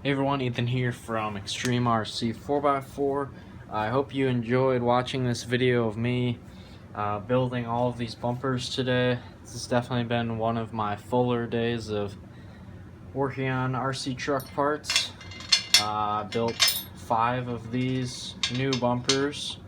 Hey everyone, Ethan here from Extreme RC 4x4. I hope you enjoyed watching this video of me building all of these bumpers today. This has definitely been one of my fuller days of working on RC truck parts. I built 5 of these new bumpers.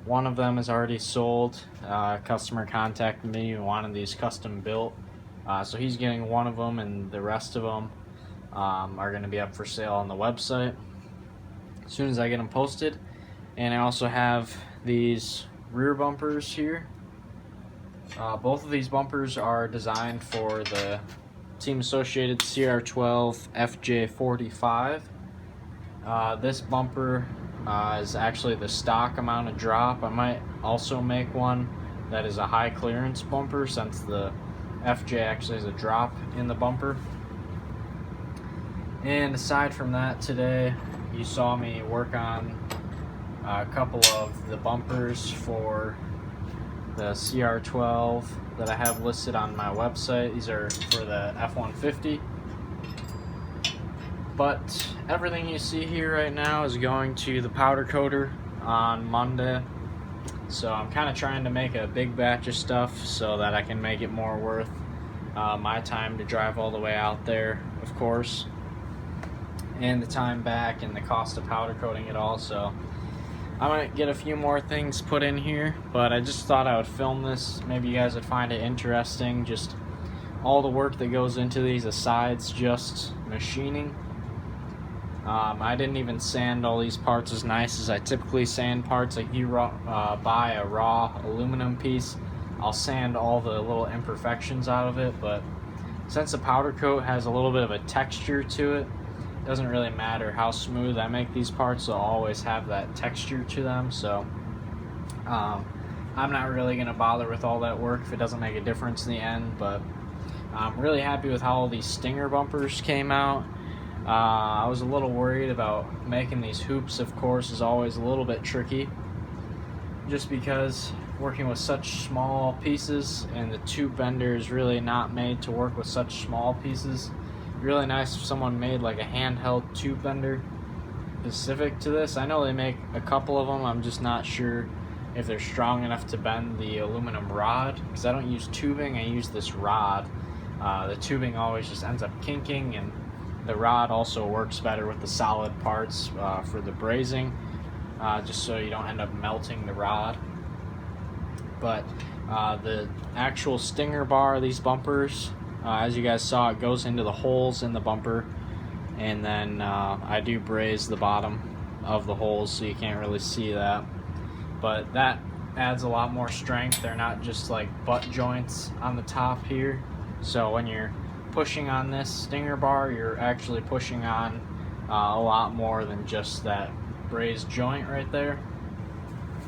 One of them is already sold. A customer contacted me and wanted these custom built. So he's getting one of them, and the rest of them are going to be up for sale on the website as soon as I get them posted. And I also have these rear bumpers here. Both of these bumpers are designed for the Team Associated CR12 FJ45. This bumper is actually the stock amount of drop. I might also make one that is a high clearance bumper, since the FJ actually has a drop in the bumper. And aside from that, today you saw me work on a couple of the bumpers for the CR12 that I have listed on my website. These are for the F-150. But everything you see here right now is going to the powder coater on Monday. So I'm kind of trying to make a big batch of stuff so that I can make it more worth my time to drive all the way out there, of course, and the time back and the cost of powder coating it all. So I might get a few more things put in here, but I just thought I would film this. Maybe you guys would find it interesting, just all the work that goes into these besides just machining. I didn't even sand all these parts as nice as I typically sand parts. Like you buy a raw aluminum piece, I'll sand all the little imperfections out of it, but since the powder coat has a little bit of a texture to it, it doesn't really matter how smooth I make these parts, they'll always have that texture to them. So I'm not really going to bother with all that work if it doesn't make a difference in the end. But I'm really happy with how all these Stinger bumpers came out. I was a little worried about making these hoops, of course, is always a little bit tricky, just because working with such small pieces, and the tube bender is really not made to work with such small pieces. Really nice if someone made like a handheld tube bender specific to this. I know they make a couple of them. I'm just not sure if they're strong enough to bend the aluminum rod, because I don't use tubing, I use this rod. The tubing always just ends up kinking, and the rod also works better with the solid parts for the brazing, just so you don't end up melting the rod. But the actual Stinger bar, these bumpers, as you guys saw, it goes into the holes in the bumper, and then I do braze the bottom of the holes so you can't really see that. But that adds a lot more strength. They're not just like butt joints on the top here. So when you're pushing on this Stinger bar, you're actually pushing on a lot more than just that brazed joint right there.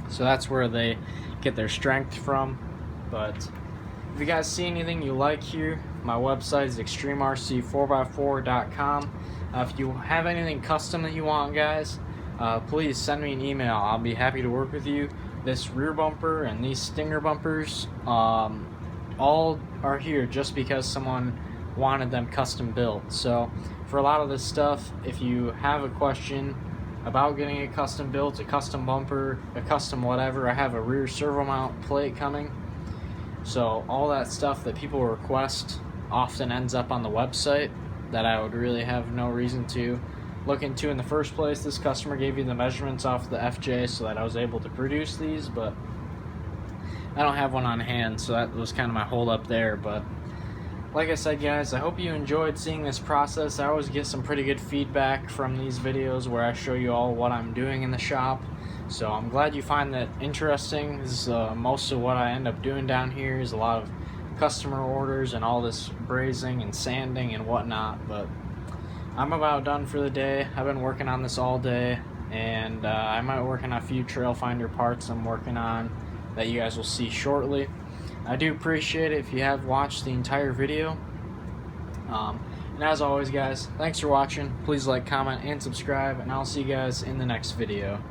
So that's where they get their strength from. But if you guys see anything you like here, my website is extremrc4x4.com. If you have anything custom that you want, guys, please send me an email. I'll be happy to work with you. This rear bumper and these Stinger bumpers all are here just because someone wanted them custom built. So for a lot of this stuff, if you have a question about getting a custom built, a custom bumper, a custom whatever, I have a rear servo mount plate coming. So all that stuff that people request often ends up on the website that I would really have no reason to look into in the first place. This customer gave you the measurements off the FJ so that I was able to produce these, but I don't have one on hand, so that was kind of my hold up there. But like I said, guys, I hope you enjoyed seeing this process. I always get some pretty good feedback from these videos where I show you all what I'm doing in the shop. So I'm glad you find that interesting. This is most of what I end up doing down here is a lot of customer orders and all this brazing and sanding and whatnot. But I'm about done for the day. I've been working on this all day, and I might work on a few Trail Finder parts I'm working on that you guys will see shortly. I do appreciate it if you have watched the entire video. And as always, guys, thanks for watching. Please like, comment, and subscribe, and I'll see you guys in the next video.